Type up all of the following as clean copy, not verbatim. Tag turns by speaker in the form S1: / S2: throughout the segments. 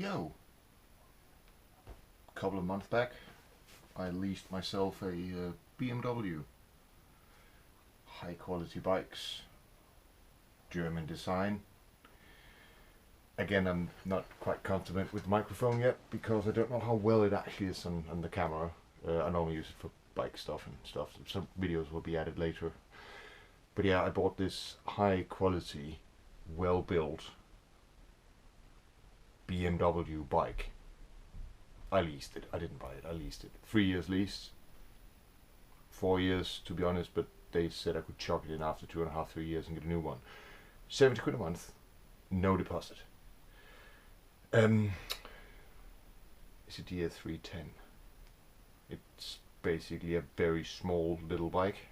S1: Yo, a couple of months back I leased myself a BMW. High quality bikes, German design. Again, I'm not quite confident with the microphone yet because I don't know how well it actually is on the camera. I normally use it for bike stuff and stuff. Some videos will be added later. But yeah, I bought this high quality, well built BMW bike. I leased it. I didn't buy it. I leased it. 3 years lease. 4 years to be honest, but they said I could chuck it in after 2.5, 3 years and get a new one. 70 quid a month, no deposit. It's a G310. It's basically a very small little bike.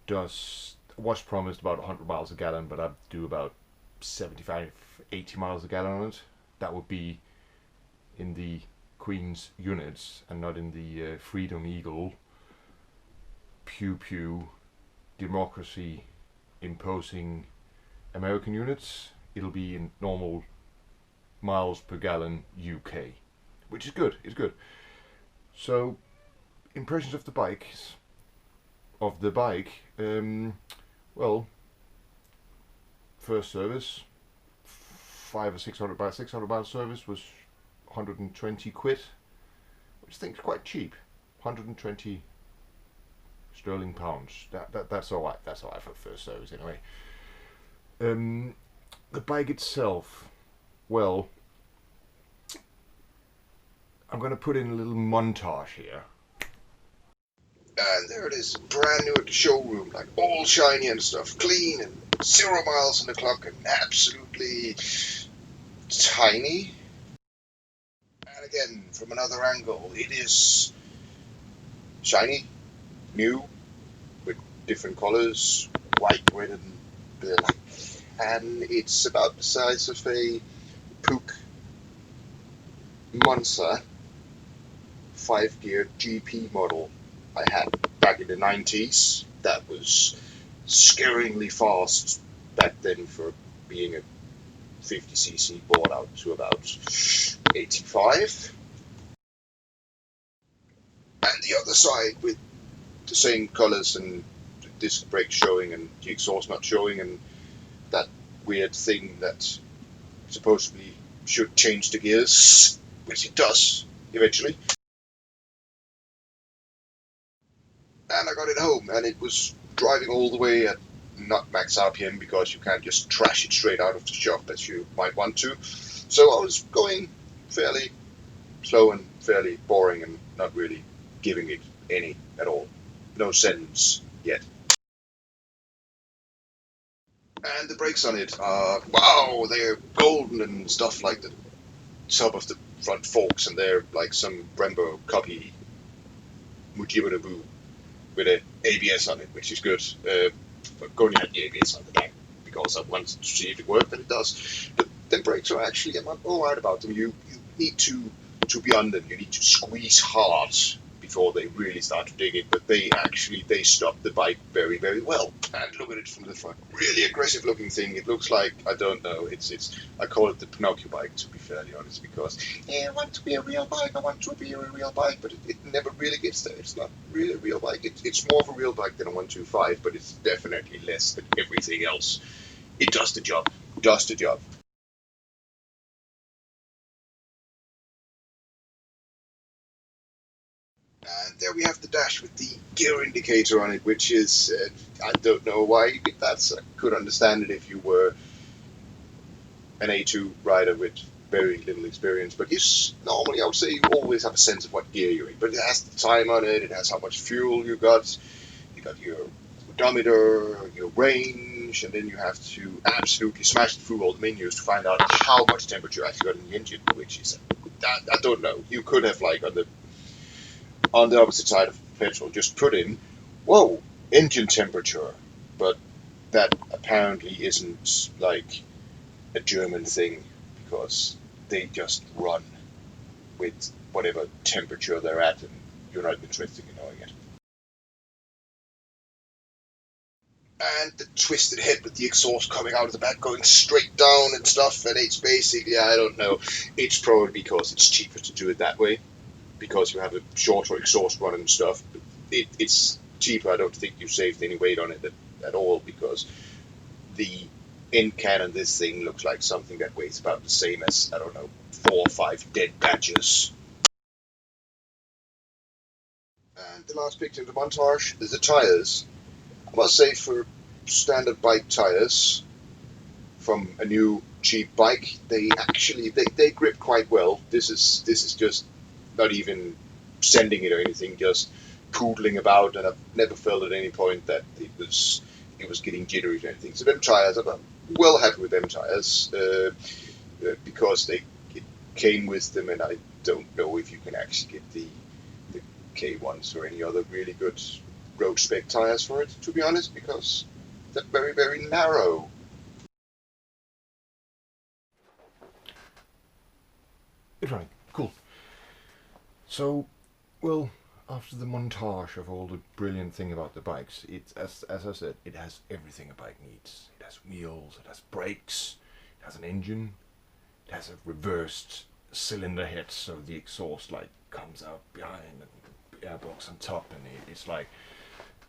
S1: Was promised about 100 miles a gallon, but I do about 75, 80 miles a gallon on it. That would be in the Queen's units and not in the Freedom Eagle pew pew democracy imposing American units. It'll be in normal miles per gallon UK, which is good. It's good. So impressions of the bike. Well, first service, 500 or 600 mile service was 120 quid, which I think is quite cheap. 120 sterling pounds. That's all right. That's all right for first service anyway. The bike itself, well, I'm going to put in a little montage here.
S2: And there it is, brand new at the showroom, like all shiny and stuff, clean and 0 miles on the clock and absolutely tiny. And again, from another angle, it is shiny, new, with different colors, white, red and black. And it's about the size of a Puch Monza 5-gear GP model I had back in the 90s. That was scaringly fast back then for being a 50cc, bought out to about 85. And the other side with the same colors and the disc brake showing and the exhaust not showing and that weird thing that supposedly should change the gears, which it does eventually. And I got it home, and it was driving all the way at not max RPM because you can't just trash it straight out of the shop as you might want to. So I was going fairly slow and fairly boring and not really giving it any at all. No sense yet. And the brakes on it are, wow, they're golden and stuff like the top of the front forks, and they're like some Brembo copy Mujibanabu with an ABS on it, which is good. But only had the ABS on the back because I wanted to see if it worked, and it does. But the brakes are actually, I'm alright about them. You need to be on them. You need to squeeze hard before they really start to dig it. But they stop the bike very, very well. And look at it from the front. Really aggressive looking thing. It looks like, I don't know, I call it the Pinocchio bike, to be fairly honest, because I want to be a real bike, but it never really gets there. It's not really a real bike. It's more of a real bike than a 125, but it's definitely less than everything else. It does the job. And there we have the dash with the gear indicator on it, which is, I don't know why you did that. So I could understand it if you were an A2 rider with very little experience. But normally I would say you always have a sense of what gear you're in. But it has the time on it, it has how much fuel you got your odometer, your range, and then you have to absolutely smash through all the menus to find out how much temperature actually got in the engine, which is, I don't know. You could have, like, on the opposite side of petrol, just put in, whoa, engine temperature. But that apparently isn't like a German thing because they just run with whatever temperature they're at and you're not interested in knowing it. and the twisted head with the exhaust coming out of the back, going straight down and stuff. And it's basically, I don't know, it's probably because it's cheaper to do it that way, because you have a shorter exhaust run and stuff. It's cheaper. I don't think you saved any weight on it at all, because the end can on this thing looks like something that weighs about the same as, I don't know, 4 or 5 dead badgers. And the last picture in the montage is the tires. I must say, for standard bike tires from a new cheap bike, they grip quite well. This is just not even sending it or anything, just poodling about, and I've never felt at any point that it was getting jittery or anything. So them tires, I'm well happy with them tires, because it came with them, and I don't know if you can actually get the K1s or any other really good road spec tires for it, to be honest, because they're very, very narrow.
S1: Right, cool. So, well, after the montage of all the brilliant thing about the bikes, it's as I said, it has everything a bike needs. It has wheels, it has brakes, it has an engine, it has a reversed cylinder head, so the exhaust like comes out behind, and the airbox on top, and it's like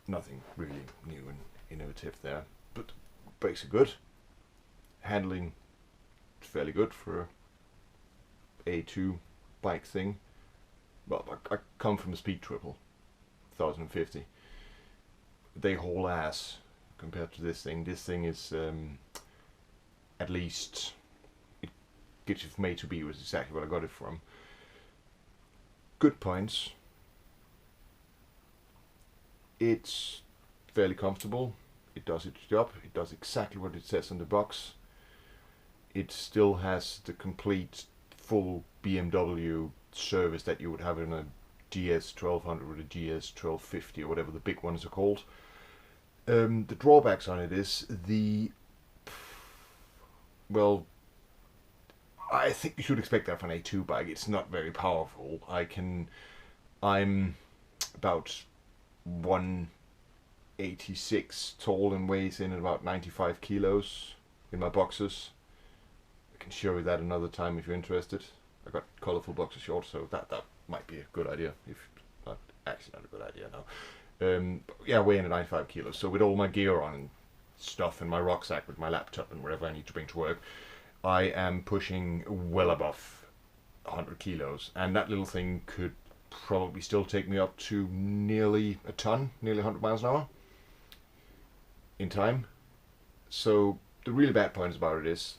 S1: nothing really new and innovative there. But brakes are good. Handling is fairly good for a A2 bike thing. Well, I come from a speed triple, 1050. They haul ass compared to this thing. This thing is at least, it gets you from A to B, was exactly what I got it from. Good points. It's fairly comfortable. It does its job. It does exactly what it says on the box. It still has the complete full BMW service that you would have in a GS 1200 or a GS 1250 or whatever the big ones are called. The drawbacks on it is well, I think you should expect that from an A2 bike. It's not very powerful. I'm about 186 tall and weighs in at about 95 kilos in my boxers. I can show you that another time if you're interested. I got colourful boxer shorts, so that might be a good idea. If not, actually not a good idea now. Yeah, weighing at 95 kilos. So with all my gear on and stuff, and my rucksack with my laptop and whatever I need to bring to work, I am pushing well above 100 kilos, and that little thing could probably still take me up to nearly a ton, nearly 100 miles an hour in time. So the really bad points about it is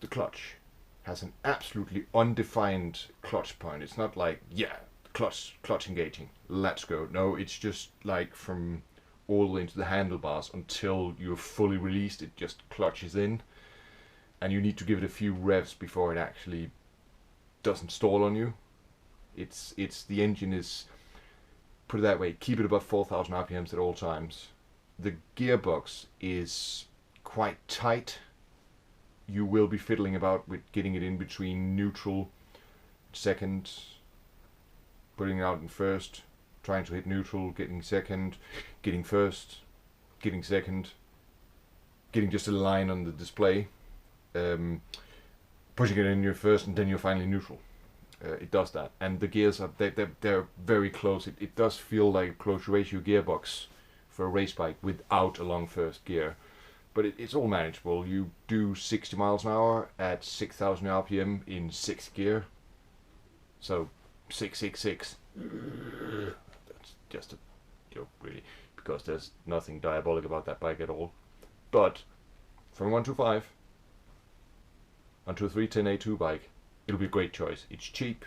S1: the clutch has an absolutely undefined clutch point. It's not like, yeah, clutch engaging, let's go. No, it's just like from all the way into the handlebars until you're fully released, it just clutches in, and you need to give it a few revs before it actually doesn't stall on you. It's the engine is, put it that way, keep it above 4,000 RPMs at all times. The gearbox is quite tight. You will be fiddling about with getting it in between neutral, second, putting it out in first, trying to hit neutral, getting second, getting first, getting second, getting just a line on the display, pushing it in your first, and then you're finally neutral. It does that, and the gears are they're very close. It does feel like a close ratio gearbox for a race bike without a long first gear, but it's all manageable. You do 60 miles an hour at 6,000 RPM in 6th gear, so 666. That's just a joke, really, because there's nothing diabolic about that bike at all. But from 125 onto a 310 A2 bike, it'll be a great choice. It's cheap.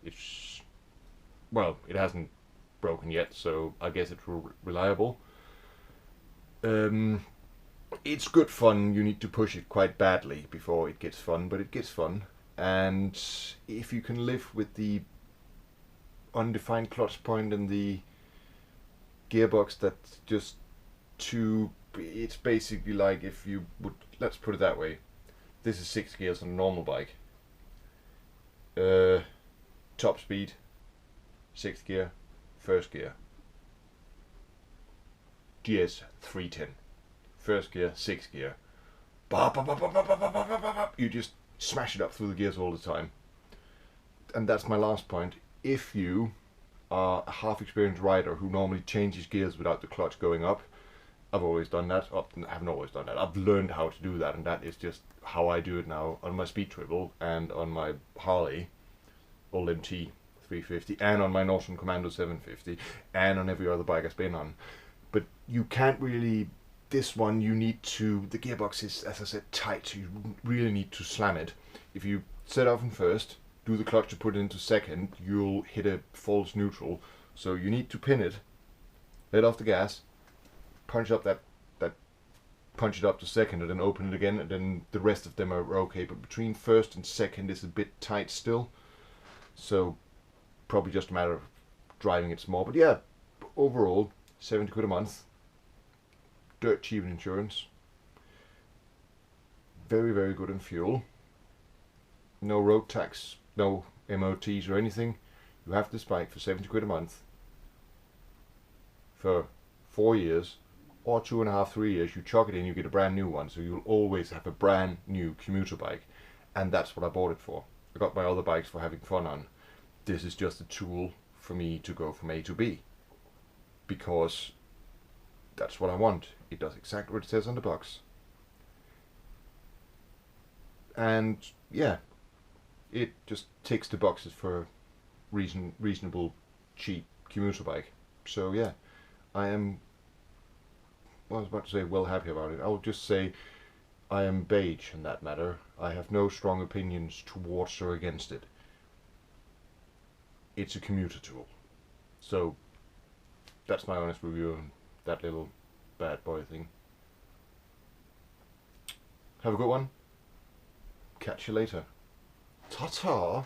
S1: It's, well, it hasn't broken yet, so I guess it's reliable. It's good fun. You need to push it quite badly before it gets fun, but it gets fun. And if you can live with the undefined clutch point and the gearbox that's just too, it's basically like, if you would, let's put it that way, this is 6 gears on a normal bike. Top speed, 6th gear, 1st gear. GS 310. first gear, sixth gear. Bop, bop, bop, bop, bop, bop, bop, bop, bop, bop. You just smash it up through the gears all the time. And that's my last point. If you are a half experienced rider who normally changes gears without the clutch going up, I've always done that. I haven't always done that. I've learned how to do that, and that is just how I do it now on my Speed Triple and on my Harley Old MT 350 and on my Norton Commando 750 and on every other bike I've been on. But you can't really, this one you need to, the gearbox is, as I said, tight, so you really need to slam it. If you set off in first, do the clutch to put it into second, you'll hit a false neutral. So you need to pin it, let off the gas, punch up that punch it up to second, and then open it again, and then the rest of them are okay. But between first and second is a bit tight still. So probably just a matter of driving it small. But yeah, overall, 70 quid a month. Dirt cheap in insurance. Very, very good in fuel. No road tax, no MOTs or anything. You have this bike for 70 quid a month for 4 years, or 2.5, 3 years. You chuck it in, you get a brand new one. So you'll always have a brand new commuter bike. And that's what I bought it for. I got my other bikes for having fun on. This is just a tool for me to go from A to B. Because that's what I want. It does exactly what it says on the box. And yeah, it just ticks the boxes for a reasonable, cheap commuter bike. So yeah, I am, well, I was about to say well happy about it. I'll just say I am beige in that matter. I have no strong opinions towards or against it. It's a commuter tool. So that's my honest review on that little bad boy thing. Have a good one. Catch you later. Ta-ta!